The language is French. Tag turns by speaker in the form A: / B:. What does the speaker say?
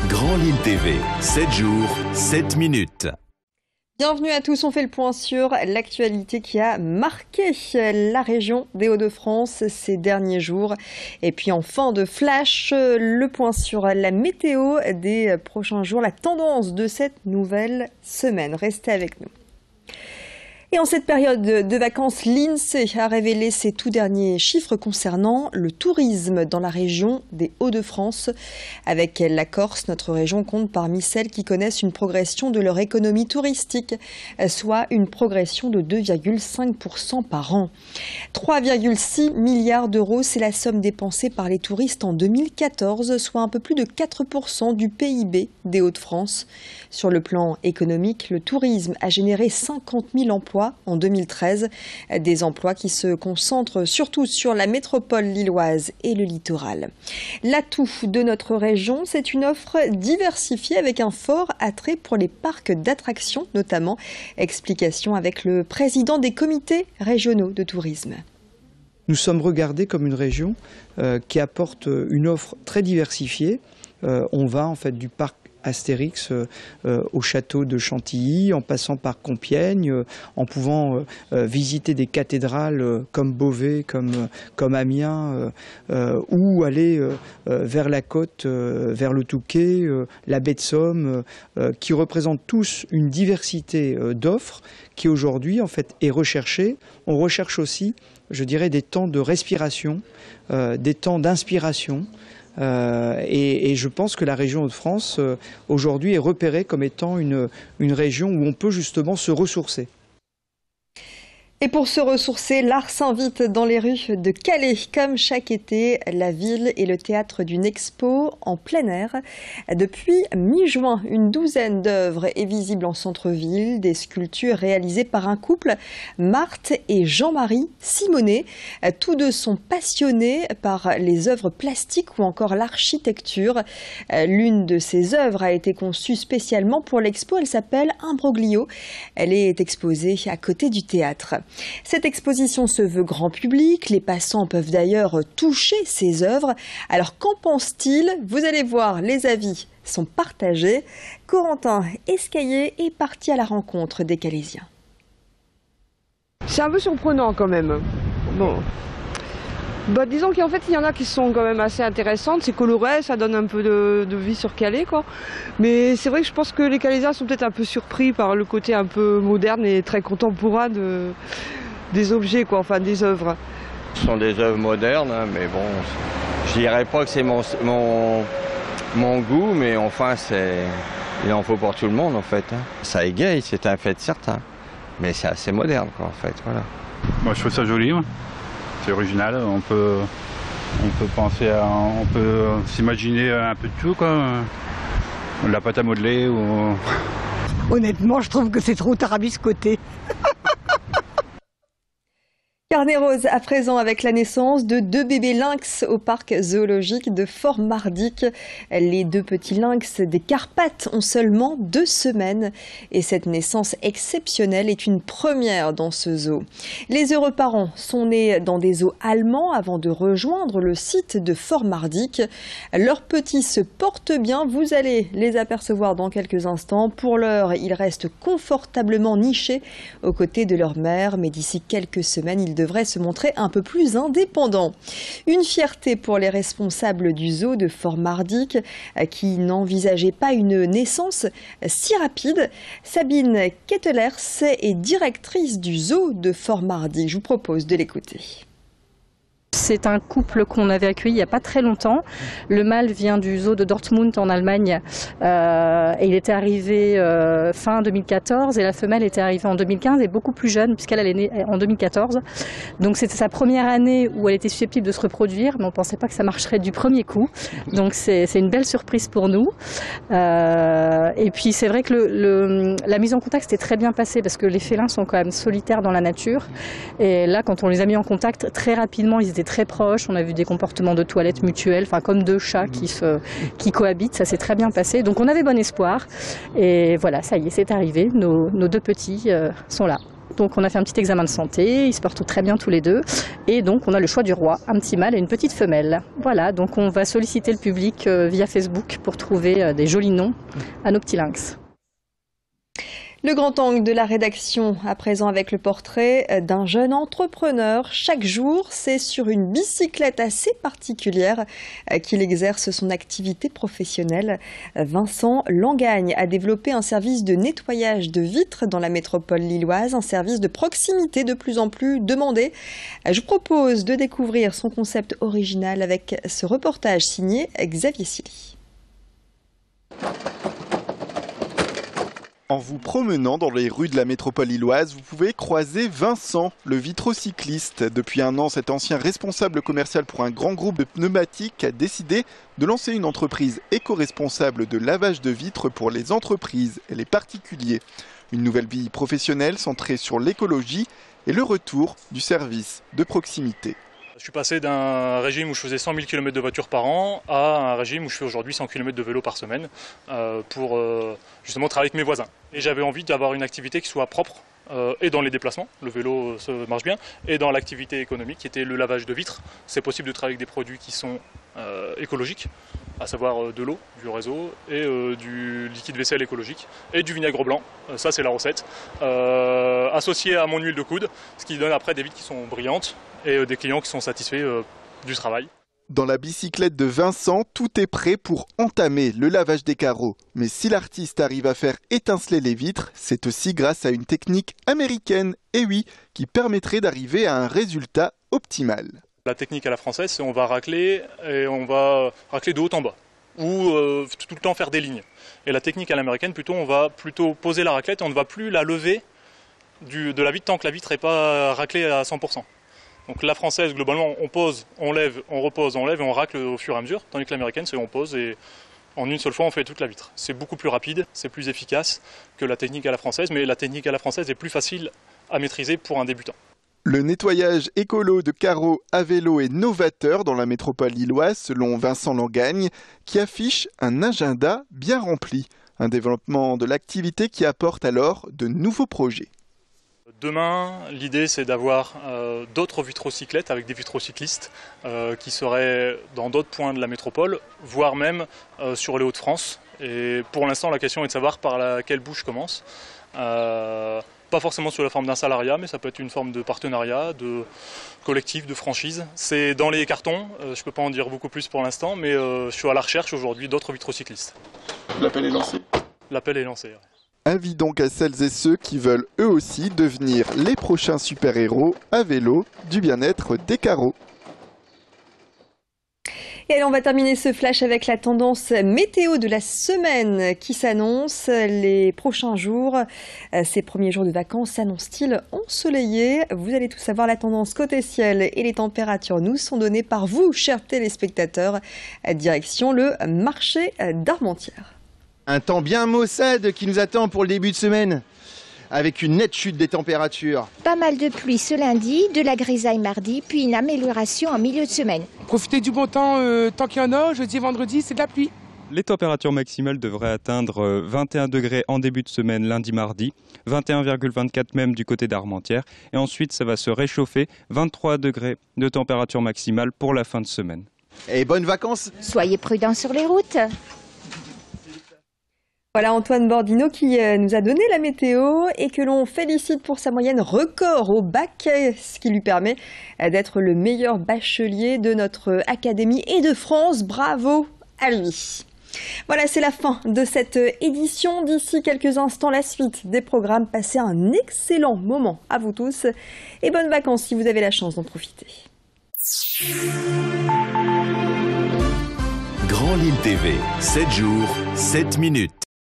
A: Grand Lille TV, 7 jours, 7 minutes.
B: Bienvenue à tous, on fait le point sur l'actualité qui a marqué la région des Hauts-de-France ces derniers jours. Et puis en fin de flash, le point sur la météo des prochains jours, la tendance de cette nouvelle semaine. Restez avec nous. Et en cette période de vacances, l'INSEE a révélé ses tout derniers chiffres concernant le tourisme dans la région des Hauts-de-France. Avec la Corse, notre région compte parmi celles qui connaissent une progression de leur économie touristique, soit une progression de 2,5% par an. 3,6 milliards d'euros, c'est la somme dépensée par les touristes en 2014, soit un peu plus de 4% du PIB des Hauts-de-France. Sur le plan économique, le tourisme a généré 50 000 emplois en 2013, des emplois qui se concentrent surtout sur la métropole lilloise et le littoral. L'atout de notre région, c'est une offre diversifiée avec un fort attrait pour les parcs d'attractions notamment. Explication avec le président des comités régionaux de tourisme.
C: Nous sommes regardés comme une région qui apporte une offre très diversifiée. On va en fait du parc Astérix au château de Chantilly, en passant par Compiègne, en pouvant visiter des cathédrales comme Beauvais, comme Amiens, ou aller vers la côte, vers le Touquet, la baie de Somme, qui représentent tous une diversité d'offres qui aujourd'hui en fait est recherchée. On recherche aussi, je dirais, des temps de respiration, des temps d'inspiration. Et je pense que la région Hauts-de-France aujourd'hui est repérée comme étant une région où on peut justement se ressourcer.
B: Et pour se ressourcer, l'art s'invite dans les rues de Calais. Comme chaque été, la ville est le théâtre d'une expo en plein air. Depuis mi-juin, une douzaine d'œuvres est visible en centre-ville, des sculptures réalisées par un couple, Marthe et Jean-Marie Simonet. Tous deux sont passionnés par les œuvres plastiques ou encore l'architecture. L'une de ces œuvres a été conçue spécialement pour l'expo. Elle s'appelle Imbroglio. Elle est exposée à côté du théâtre. Cette exposition se veut grand public, les passants peuvent d'ailleurs toucher ces œuvres. Alors qu'en pense-t-il? Vous allez voir, les avis sont partagés. Corentin Escaillé est parti à la rencontre des Calaisiens.
D: C'est un peu surprenant quand même. Bon. Disons qu'en fait il y en a qui sont quand même assez intéressantes, c'est coloré, ça donne un peu de vie sur Calais quoi. Mais c'est vrai que je pense que les Calaisiens sont peut-être un peu surpris par le côté un peu moderne et très contemporain des objets quoi, enfin des œuvres.
E: Ce sont des œuvres modernes, hein, mais bon, je dirais pas que c'est mon goût, mais enfin il en faut pour tout le monde en fait. Hein. Ça égaye, c'est un fait certain, mais c'est assez moderne quoi en fait, voilà.
F: Moi je trouve ça joli. Moi. C'est original, on peut penser on peut s'imaginer un peu de tout quoi. La pâte à modeler ou...
G: Honnêtement, je trouve que c'est trop tarabiscoté.
B: Carnet rose à présent avec la naissance de 2 bébés lynx au parc zoologique de Fort-Mardic. Les 2 petits lynx des Carpates ont seulement 2 semaines et cette naissance exceptionnelle est une première dans ce zoo. Les heureux parents sont nés dans des zoos allemands avant de rejoindre le site de Fort-Mardic. Leurs petits se portent bien, vous allez les apercevoir dans quelques instants. Pour l'heure, ils restent confortablement nichés aux côtés de leur mère, mais d'ici quelques semaines, ils devrait se montrer un peu plus indépendant. Une fierté pour les responsables du zoo de Fort-Mardic qui n'envisageaient pas une naissance si rapide. Sabine Kettelers est directrice du zoo de Fort-Mardic. Je vous propose de l'écouter.
H: C'est un couple qu'on avait accueilli il n'y a pas très longtemps. Le mâle vient du zoo de Dortmund en Allemagne et il était arrivé fin 2014 et la femelle était arrivée en 2015 et beaucoup plus jeune puisqu'elle est née en 2014. Donc c'était sa première année où elle était susceptible de se reproduire mais on ne pensait pas que ça marcherait du premier coup. Donc c'est une belle surprise pour nous. Et puis c'est vrai que la mise en contact s'était très bien passée parce que les félins sont quand même solitaires dans la nature. Et là quand on les a mis en contact très rapidement ils étaient très proches, on a vu des comportements de toilette mutuels, enfin comme 2 chats qui cohabitent, ça s'est très bien passé. Donc on avait bon espoir et voilà, ça y est, c'est arrivé, nos 2 petits sont là. Donc on a fait un petit examen de santé, ils se portent très bien tous les deux. Et donc on a le choix du roi, un petit mâle et une petite femelle. Voilà, donc on va solliciter le public via Facebook pour trouver des jolis noms à nos petits lynx.
B: Le grand angle de la rédaction, à présent avec le portrait d'un jeune entrepreneur. Chaque jour, c'est sur une bicyclette assez particulière qu'il exerce son activité professionnelle. Vincent Langagne a développé un service de nettoyage de vitres dans la métropole lilloise, un service de proximité de plus en plus demandé. Je vous propose de découvrir son concept original avec ce reportage signé Xavier Silly.
I: En vous promenant dans les rues de la métropole lilloise, vous pouvez croiser Vincent, le vitrocycliste. Depuis un an, cet ancien responsable commercial pour un grand groupe de pneumatiques a décidé de lancer une entreprise éco-responsable de lavage de vitres pour les entreprises et les particuliers. Une nouvelle vie professionnelle centrée sur l'écologie et le retour du service de proximité.
J: Je suis passé d'un régime où je faisais 100 000 km de voiture par an à un régime où je fais aujourd'hui 100 km de vélo par semaine pour justement travailler avec mes voisins. Et j'avais envie d'avoir une activité qui soit propre et dans les déplacements, le vélo ça marche bien, et dans l'activité économique qui était le lavage de vitres. C'est possible de travailler avec des produits qui sont écologiques, à savoir de l'eau, du réseau et du liquide vaisselle écologique et du vinaigre blanc. Ça c'est la recette. Associé à mon huile de coude, ce qui donne après des vitres qui sont brillantes et des clients qui sont satisfaits du travail.
I: Dans la bicyclette de Vincent, tout est prêt pour entamer le lavage des carreaux. Mais si l'artiste arrive à faire étinceler les vitres, c'est aussi grâce à une technique américaine, et oui, qui permettrait d'arriver à un résultat optimal.
J: La technique à la française, c'est on va racler et on va racler de haut en bas ou tout le temps faire des lignes. Et la technique à l'américaine, on va plutôt poser la raclette et on ne va plus la lever de la vitre tant que la vitre n'est pas raclée à 100%. Donc la française, globalement, on pose, on lève, on repose, on lève et on racle au fur et à mesure. Tandis que l'américaine, c'est on pose et en une seule fois, on fait toute la vitre. C'est beaucoup plus rapide, c'est plus efficace que la technique à la française, mais la technique à la française est plus facile à maîtriser pour un débutant.
I: Le nettoyage écolo de carreaux à vélo est novateur dans la métropole lilloise, selon Vincent Langagne, qui affiche un agenda bien rempli. Un développement de l'activité qui apporte alors de nouveaux projets.
J: Demain, l'idée c'est d'avoir d'autres vitrocyclettes avec des vitrocyclistes qui seraient dans d'autres points de la métropole, voire même sur les Hauts-de-France. Et pour l'instant, la question est de savoir par laquelle bout je commence. Pas forcément sous la forme d'un salariat, mais ça peut être une forme de partenariat, de collectif, de franchise. C'est dans les cartons, je ne peux pas en dire beaucoup plus pour l'instant, mais je suis à la recherche aujourd'hui d'autres vitrocyclistes.
I: L'appel est lancé.
J: L'appel est lancé.
I: Avis donc à celles et ceux qui veulent eux aussi devenir les prochains super-héros à vélo du bien-être des carreaux.
B: Et allez, on va terminer ce flash avec la tendance météo de la semaine qui s'annonce. Les prochains jours, ces premiers jours de vacances s'annoncent-ils ensoleillés? Vous allez tout savoir, la tendance côté ciel et les températures nous sont données par vous, chers téléspectateurs. Direction le marché d'Armentières.
K: Un temps bien maussade qui nous attend pour le début de semaine, avec une nette chute des températures.
L: Pas mal de pluie ce lundi, de la grisaille mardi, puis une amélioration en milieu de semaine.
M: Profitez du bon temps tant qu'il y en a, jeudi et vendredi, c'est de la pluie.
N: Les températures maximales devraient atteindre 21 degrés en début de semaine, lundi-mardi, 21,24 même du côté d'Armentières. Et ensuite, ça va se réchauffer, 23 degrés de température maximale pour la fin de semaine.
K: Et bonnes vacances!
L: Soyez prudents sur les routes.
B: Voilà Antoine Bordino qui nous a donné la météo et que l'on félicite pour sa moyenne record au bac, ce qui lui permet d'être le meilleur bachelier de notre académie et de France. Bravo à lui. Voilà, c'est la fin de cette édition. D'ici quelques instants, la suite des programmes. Passez un excellent moment à vous tous et bonnes vacances si vous avez la chance d'en profiter.
A: Grand Lille TV, 7 jours, 7 minutes.